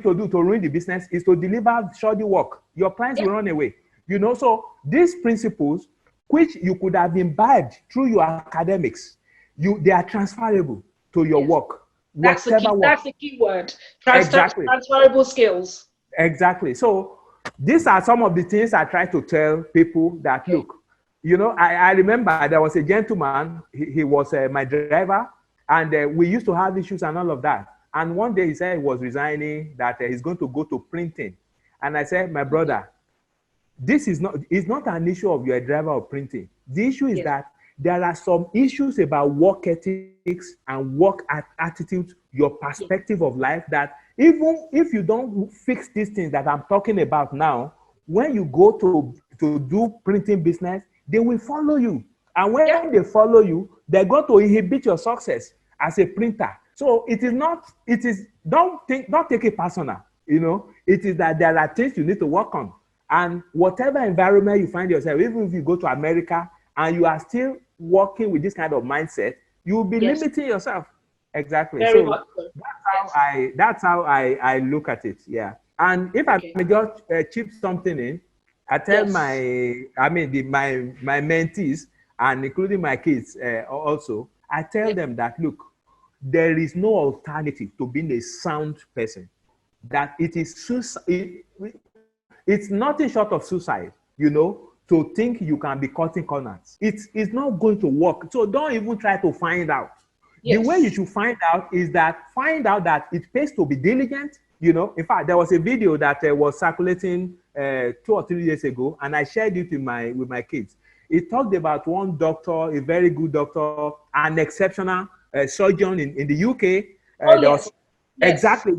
do to ruin the business is to deliver shoddy work. Your clients will run away. You know, so these principles, which you could have imbibed through your academics, they are transferable to your work. That's the key word. Transferable skills. Exactly. So these are some of the things I try to tell people that, look, you know, I remember there was a gentleman, he was my driver, and we used to have issues and all of that. And one day he said he was resigning, that he's going to go to printing. And I said, my brother, it's not an issue of you're a driver or printing. The issue is that there are some issues about work ethics and work attitudes, your perspective of life, that even if you don't fix these things that I'm talking about now, when you go to do printing business, they will follow you. And when they follow you, they're going to inhibit your success as a printer. So don't take it personal, you know. It is that there are things you need to work on. And whatever environment you find yourself, even if you go to America and you are still working with this kind of mindset, you will be limiting yourself. Exactly. Very So much so. that's how I look at it. Yeah. And if I may just chip something in, I tell my mentees, and including my kids also, I tell them that, look, there is no alternative to being a sound person. That it is suicide. It's nothing short of suicide, to think you can be cutting corners. It's not going to work. So don't even try to find out. Yes. The way you should find out that it pays to be diligent. In fact, there was a video that was circulating 2 or 3 years ago, and I shared it with my kids. It talked about one doctor, a very good doctor, an exceptional surgeon in the UK. Exactly,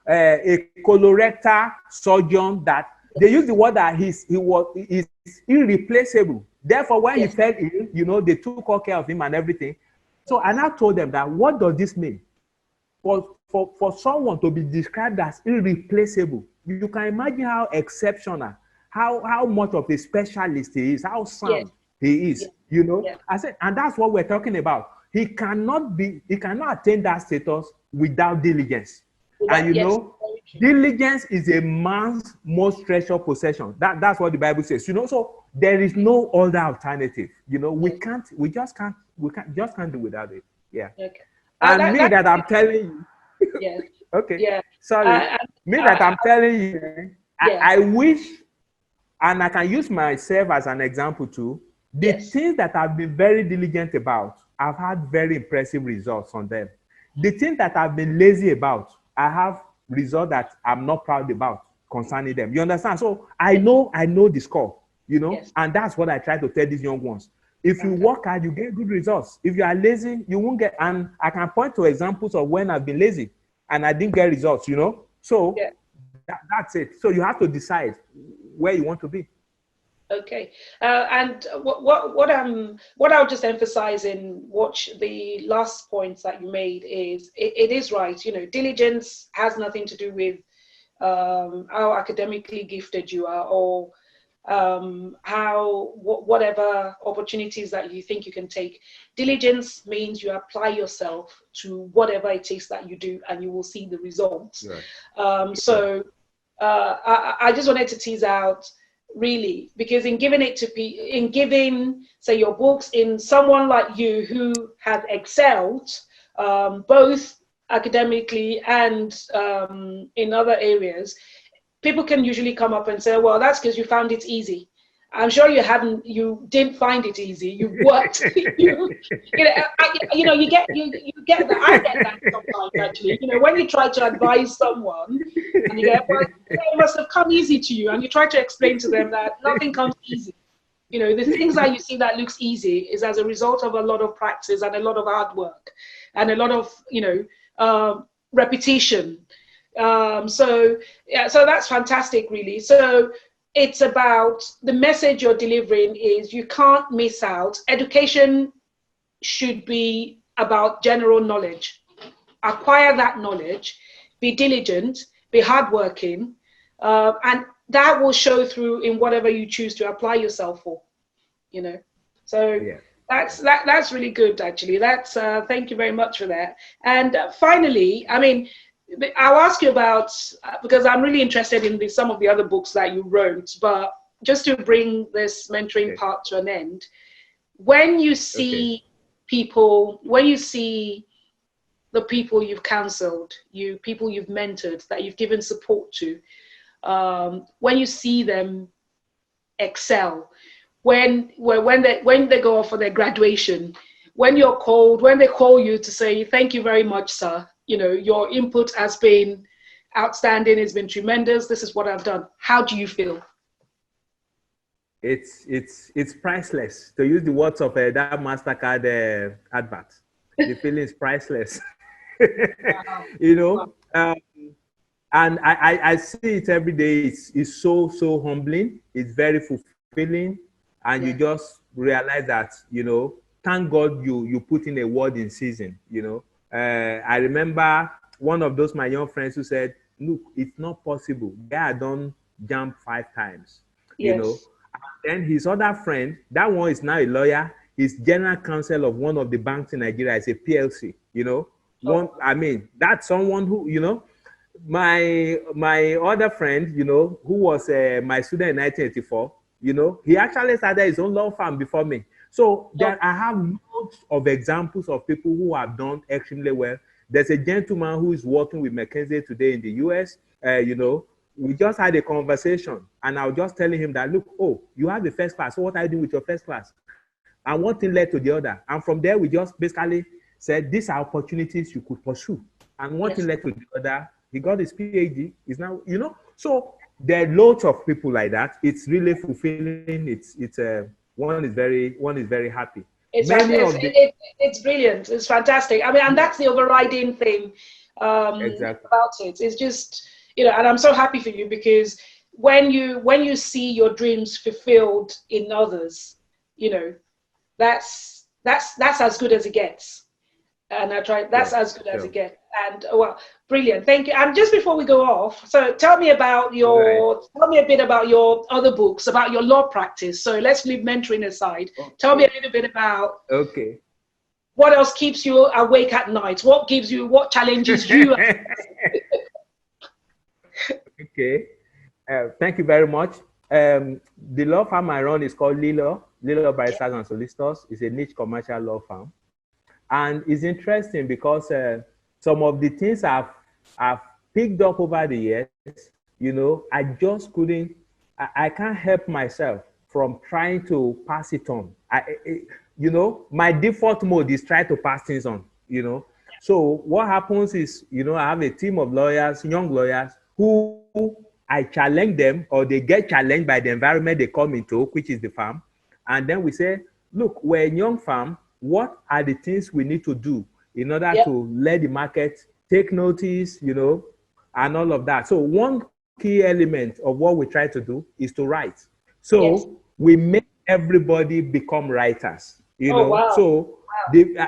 a colorectal surgeon that they use the word that he's irreplaceable. Therefore, when he fell ill, they took all care of him and everything. So I now told them that, what does this mean? For someone to be described as irreplaceable, you can imagine how exceptional, how much of a specialist he is, how sound he is, I said, and that's what we're talking about. He cannot attain that status without diligence. Diligence is a man's most treasured possession. That's what the Bible says. So there is no other alternative. We just can't do without it. Yeah. Okay. And I'm telling you. Yes. Okay. Yeah. Sorry. I'm telling you. I wish, and I can use myself as an example too. The things that I've been very diligent about, I've had very impressive results on them. The things that I've been lazy about, I have results that I'm not proud about concerning them. You understand? So I know the score, and that's what I try to tell these young ones. If you work hard, you get good results. If you are lazy, you won't get. And I can point to examples of when I've been lazy and I didn't get results, So that's it. So you have to decide where you want to be. Okay, and what I'll just emphasize in the last points that you made is it is right. Diligence has nothing to do with how academically gifted you are, or whatever opportunities that you think you can take. Diligence means you apply yourself to whatever it is that you do, and you will see the results. Right. So I just wanted to tease out, really, because in giving say your books, in someone like you who has excelled both academically and in other areas, people can usually come up and say, well, that's because you found it easy. I'm sure you didn't find it easy. You worked. You get that. I get that sometimes, actually. When you try to advise someone and you get, well, it must have come easy to you, and you try to explain to them that nothing comes easy. The things that you see that looks easy is as a result of a lot of practice and a lot of hard work and a lot of repetition. So that's fantastic, really. So it's about the message you're delivering is you can't miss out. Education should be about general knowledge. Acquire that knowledge, be diligent, be hardworking, and that will show through in whatever you choose to apply yourself for. So that's really good, actually. That's thank you very much for that. And finally, I'll ask you about, because I'm really interested in some of the other books that you wrote, but just to bring this mentoring part to an end, when you see when you see the people you've counseled, people you've mentored, that you've given support to, when you see them excel, when they go off for their graduation, when they call you to say, thank you very much, sir. Your input has been outstanding. It's been tremendous. This is what I've done. How do you feel? It's priceless. To use the words of that MasterCard advert, the feeling is priceless. And I see it every day. It's so humbling. It's very fulfilling, and you just realize that thank God you put in a word in season. I remember one of my young friends who said, look, it's not possible. I don't jump 5 times. you know. And then his other friend, that one is now a lawyer. He's general counsel of one of the banks in Nigeria. It's a PLC, you know. I mean, that's someone who, you know, my other friend, you know, who was my student in 1984, you know, he actually started his own law firm before me. So I have lots of examples of people who have done extremely well. There's a gentleman who is working with McKinsey today in the US. You know, we just had a conversation, and I was just telling him that, look, oh, you have the first class. So what are you doing with your first class? And one thing led to the other. And from there, we just basically said, these are opportunities you could pursue. And one thing led to the other. He got his PhD. He's now, you know, so there are loads of people like that. It's really fulfilling. One is very happy. It's brilliant. It's fantastic. I mean, and that's the overriding thing about it. It's just, you know, and I'm so happy for you, because when you see your dreams fulfilled in others, you know, that's as good as it gets. And that's as good as it gets. And well, brilliant. Thank you. And just before we go off, so tell me a bit about your other books, about your law practice. So let's leave mentoring aside. Okay. Tell me a little bit about what else keeps you awake at night? What challenges you? Okay. Thank you very much. The law firm I run is called Lilo Barristers and Solicitors. It's a niche commercial law firm. And it's interesting because some of the things I've picked up over the years, you know, I just couldn't, I can't help myself from trying to pass it on. You know, my default mode is try to pass things on, you know. So what happens is, you know, I have a team of lawyers, young lawyers, who I challenge them, or they get challenged by the environment they come into, which is the firm. And then we say, look, we're a young firm. What are the things we need to do in order to let the market take notice, you know, and all of that? So one key element of what we try to do is to write. So we make everybody become writers, you know. Wow. So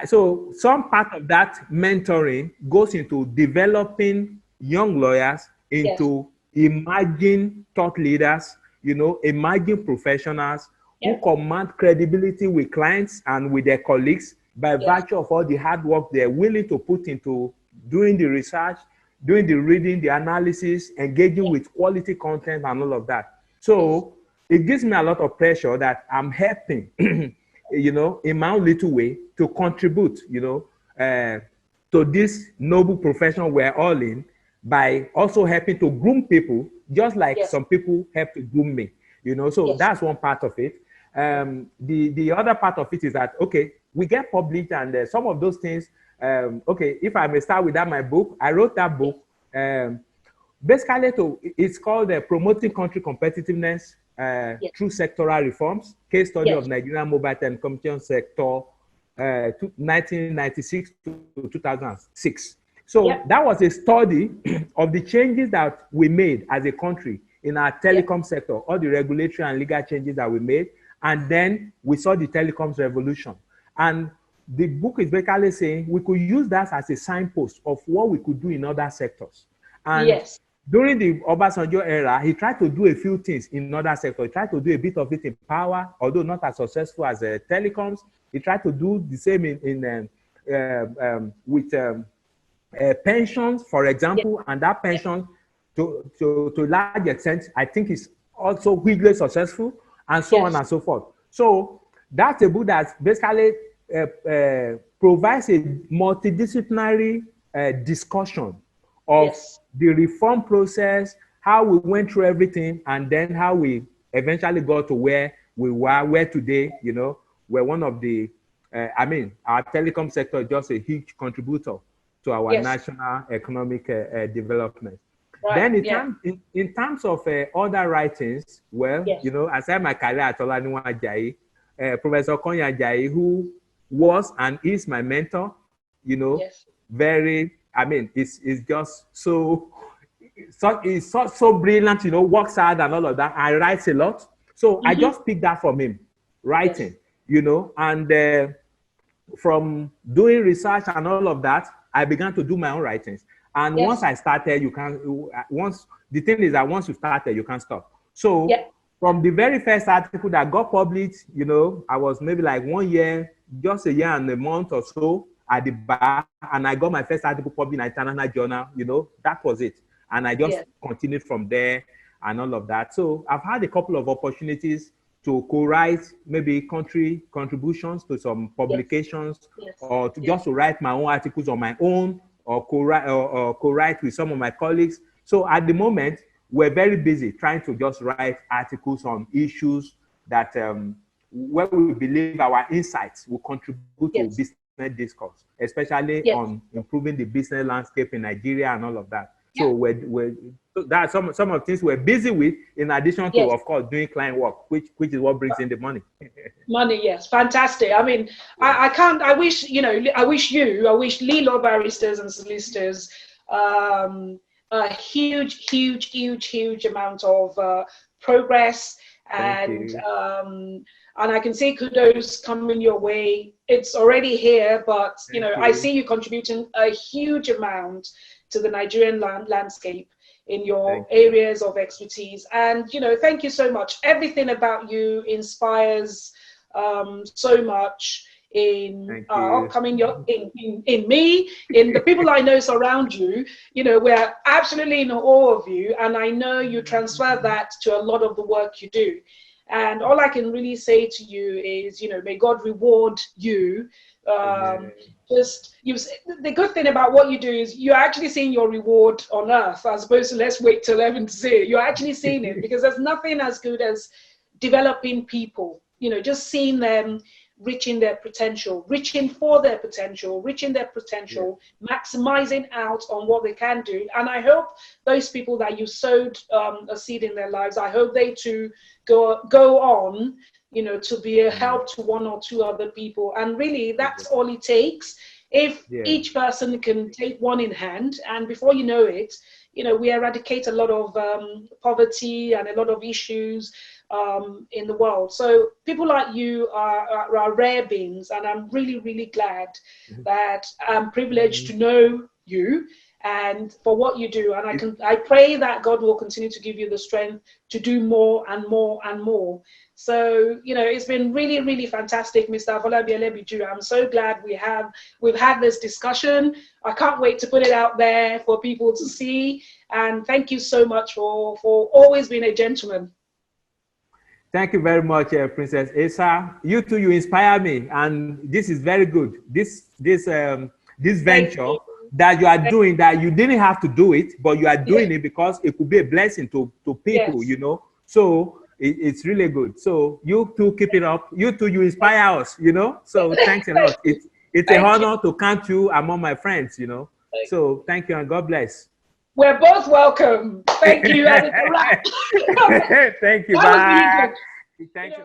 so some part of that mentoring goes into developing young lawyers into emerging thought leaders, you know, emerging professionals who command credibility with clients and with their colleagues by virtue of all the hard work they're willing to put into doing the research, doing the reading, the analysis, engaging with quality content and all of that. So it gives me a lot of pressure that I'm helping, you know, in my own little way to contribute, you know, to this noble profession we're all in, by also helping to groom people, just like some people help to groom me, you know. So that's one part of it. The other part of it is that, okay, we get published, and some of those things, okay, if I may start with that, my book, I wrote that book, basically it's called Promoting Country Competitiveness Through Sectoral Reforms, Case Study of Nigerian Mobile Telecommunication Sector, 1996 to 2006. So that was a study of the changes that we made as a country in our telecom sector, all the regulatory and legal changes that we made. And then we saw the telecoms revolution. And the book is basically saying we could use that as a signpost of what we could do in other sectors. And during the Obasanjo era, he tried to do a few things in other sectors. He tried to do a bit of it in power, although not as successful as telecoms. He tried to do the same with pensions, for example, and that pension, to a large extent, I think is also hugely successful, and so on and so forth. So that's a book that basically provides a multidisciplinary discussion of the reform process, how we went through everything, and then how we eventually got to where we were, where today, you know, we're one of the, I mean, our telecom sector is just a huge contributor to our national economic development. Then in terms of other writings, well, you know, I started my career at Olaniwan Ajayi, Professor Konya Ajayi, who was and is my mentor, you know, very, I mean, it's just so brilliant, you know, works hard and all of that. I write a lot. So I just picked that from him, writing, you know, and from doing research and all of that, I began to do my own writings. And once I started, the thing is that once you started, you can't stop. So from the very first article that got published, you know, I was maybe like 1 year, just a year and a month or so at the bar, and I got my first article published in an international journal, you know, that was it. And I just continued from there and all of that. So I've had a couple of opportunities to co-write maybe country contributions to some publications, or to just to write my own articles on my own, or co-write with some of my colleagues. So at the moment, we're very busy trying to just write articles on issues that where we believe our insights will contribute to business discourse, especially on improving the business landscape in Nigeria and all of that. So so that's some of the things we're busy with, in addition to, of course, doing client work, which is what brings in the money. Money, yes, fantastic. I mean, I wish legal barristers and solicitors a huge amount of progress, and I can see kudos coming your way. It's already here, but you know, I see you contributing a huge amount to the Nigerian landscape in your areas of expertise. And, you know, thank you so much. Everything about you inspires so much in upcoming, in me, in the people I know surround you. You know, we're absolutely in awe of you. And I know you transfer that to a lot of the work you do. And all I can really say to you is, you know, may God reward you. The good thing about what you do is you're actually seeing your reward on earth, as opposed to let's wait till heaven to see it. You're actually seeing it, because there's nothing as good as developing people, you know, just seeing them reaching their potential, reaching their potential, maximizing out on what they can do. And I hope those people that you sowed a seed in their lives, I hope they too go on, you know, to be a help to one or two other people. And really, that's all it takes. If each person can take one in hand, and before you know it, you know, we eradicate a lot of poverty and a lot of issues in the world. So people like you are rare beings, and I'm really glad that I'm privileged to know you and for what you do. And I pray that God will continue to give you the strength to do more and more and more. So, you know, it's been really fantastic, Mr. Afolabi Elebiju. I'm so glad we've had this discussion. I can't wait to put it out there for people to see. And thank you so much for always being a gentleman. Thank you very much, Princess ISAA. You too, you inspire me, and this is very good. This venture that you are doing, that you didn't have to do it, but you are doing it because it could be a blessing to people, you know. So it's really good. So you too, keep it up. You too, you inspire us, you know. So thanks a lot. It's an honor to count you among my friends, you know. So thank you, and God bless. We're both welcome. Thank you. Thank you. Bye. Thank you.